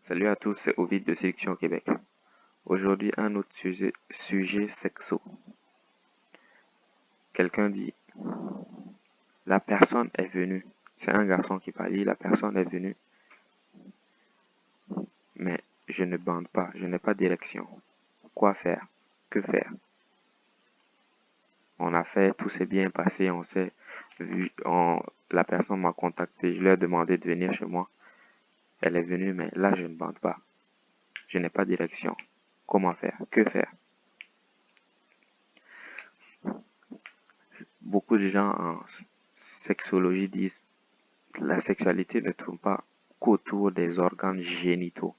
Salut à tous, c'est Ovid de Sélection Québec. Aujourd'hui, un autre sujet sexo. Quelqu'un dit, la personne est venue. C'est un garçon qui parle, la personne est venue, mais je ne bande pas, je n'ai pas d'érection. Quoi faire? Que faire? On a fait, tout s'est bien passé, on s'est vu, la personne m'a contacté, je lui ai demandé de venir chez moi. Elle est venue, mais là, je ne bande pas. Je n'ai pas d'érection. Comment faire? Que faire? Beaucoup de gens en sexologie disent la sexualité ne tourne pas qu'autour des organes génitaux.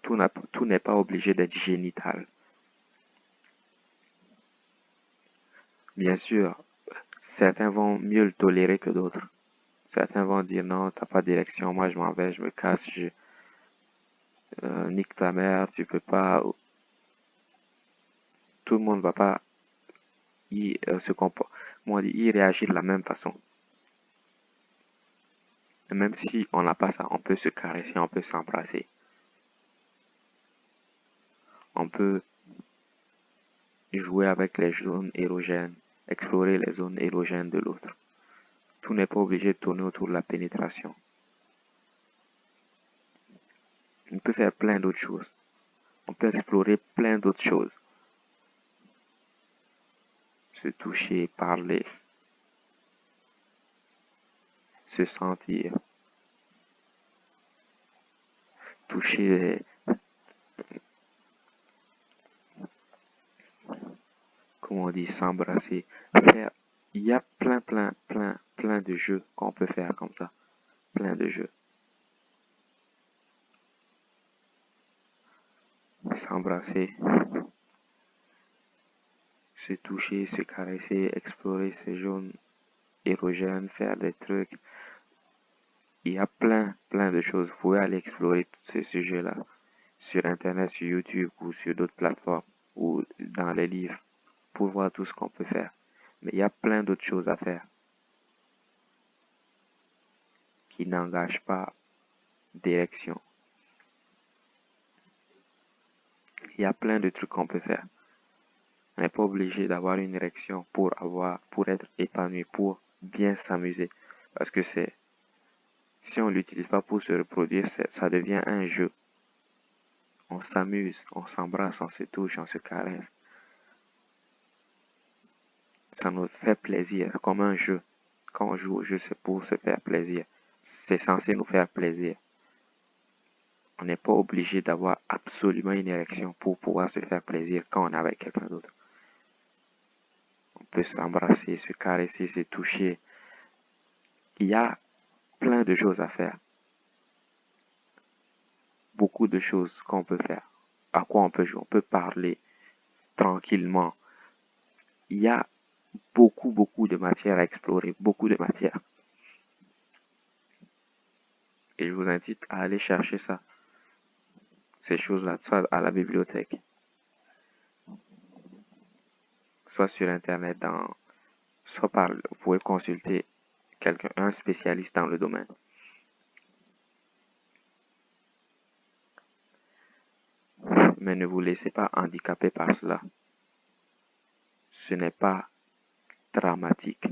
Tout n'est pas obligé d'être génital. Bien sûr, certains vont mieux le tolérer que d'autres. Certains vont dire non, t'as pas d'érection, moi je m'en vais, je me casse, je nique ta mère, tu peux pas. Tout le monde va pas se comporter, y réagir de la même façon. Et même si on n'a pas ça, on peut se caresser, on peut s'embrasser. On peut jouer avec les zones érogènes, explorer les zones érogènes de l'autre. Tout n'est pas obligé de tourner autour de la pénétration. On peut faire plein d'autres choses. On peut explorer plein d'autres choses. Se toucher, parler, se sentir, toucher, comment on dit, s'embrasser. Il y a plein de jeux qu'on peut faire comme ça. Plein de jeux. S'embrasser, se toucher, se caresser, explorer ces zones érogènes, faire des trucs. Il y a plein de choses. Vous pouvez aller explorer tous ces sujets-là sur Internet, sur YouTube ou sur d'autres plateformes ou dans les livres pour voir tout ce qu'on peut faire. Mais il y a plein d'autres choses à faire qui n'engagent pas d'érection. Il y a plein de trucs qu'on peut faire. On n'est pas obligé d'avoir une érection pour être épanoui, pour bien s'amuser. Parce que si on l'utilise pas pour se reproduire, ça devient un jeu. On s'amuse, on s'embrasse, on se touche, on se caresse. Ça nous fait plaisir, comme un jeu. Quand on joue au jeu, c'est pour se faire plaisir. C'est censé nous faire plaisir. On n'est pas obligé d'avoir absolument une érection pour pouvoir se faire plaisir quand on est avec quelqu'un d'autre. On peut s'embrasser, se caresser, se toucher. Il y a plein de choses à faire. Beaucoup de choses qu'on peut faire. À quoi on peut jouer? On peut parler tranquillement. Il y a beaucoup de matière à explorer. Beaucoup de matière. Et je vous invite à aller chercher ça. Ces choses-là, soit à la bibliothèque, soit sur Internet, vous pouvez consulter un spécialiste dans le domaine. Mais ne vous laissez pas handicaper par cela. Ce n'est pas dramatique.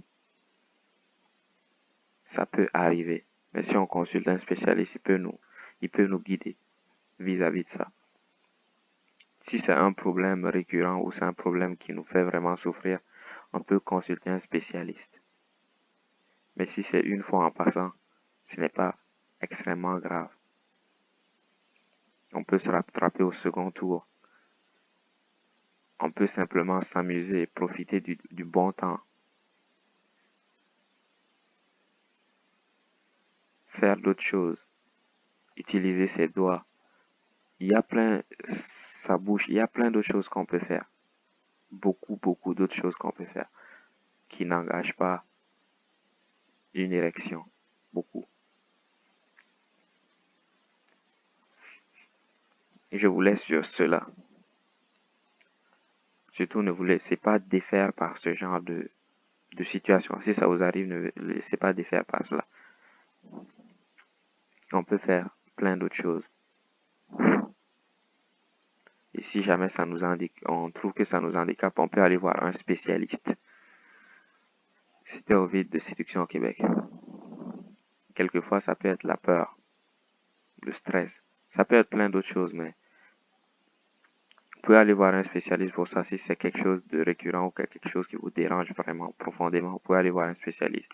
Ça peut arriver. Mais si on consulte un spécialiste, il peut nous guider vis-à-vis de ça. Si c'est un problème récurrent ou c'est un problème qui nous fait vraiment souffrir, on peut consulter un spécialiste. Mais si c'est une fois en passant, ce n'est pas extrêmement grave. On peut se rattraper au second tour. On peut simplement s'amuser et profiter du bon temps. Faire d'autres choses. Utiliser ses doigts. Ça bouge. Il y a plein d'autres choses qu'on peut faire. Beaucoup d'autres choses qu'on peut faire qui n'engagent pas une érection. Beaucoup. Et je vous laisse sur cela. Surtout, ne vous laissez pas défaire par ce genre de situation. Si ça vous arrive, ne vous laissez pas défaire par cela. On peut faire plein d'autres choses. Et si jamais ça nous on trouve que ça nous handicape, on peut aller voir un spécialiste. C'était Ovid de Séduction au Québec. Quelquefois, ça peut être la peur, le stress. Ça peut être plein d'autres choses, mais vous pouvez aller voir un spécialiste pour ça. Si c'est quelque chose de récurrent ou quelque chose qui vous dérange vraiment profondément, vous pouvez aller voir un spécialiste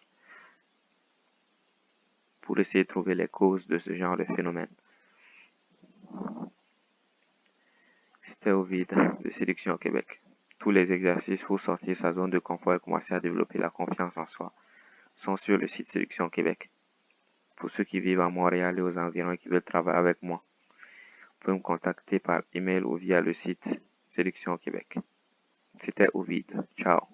pour essayer de trouver les causes de ce genre de phénomène. C'était Ovid de Séduction au Québec. Tous les exercices pour sortir sa zone de confort et commencer à développer la confiance en soi sont sur le site Séduction au Québec. Pour ceux qui vivent à Montréal et aux environs et qui veulent travailler avec moi, vous pouvez me contacter par email ou via le site Séduction au Québec. C'était Ovid. Ciao.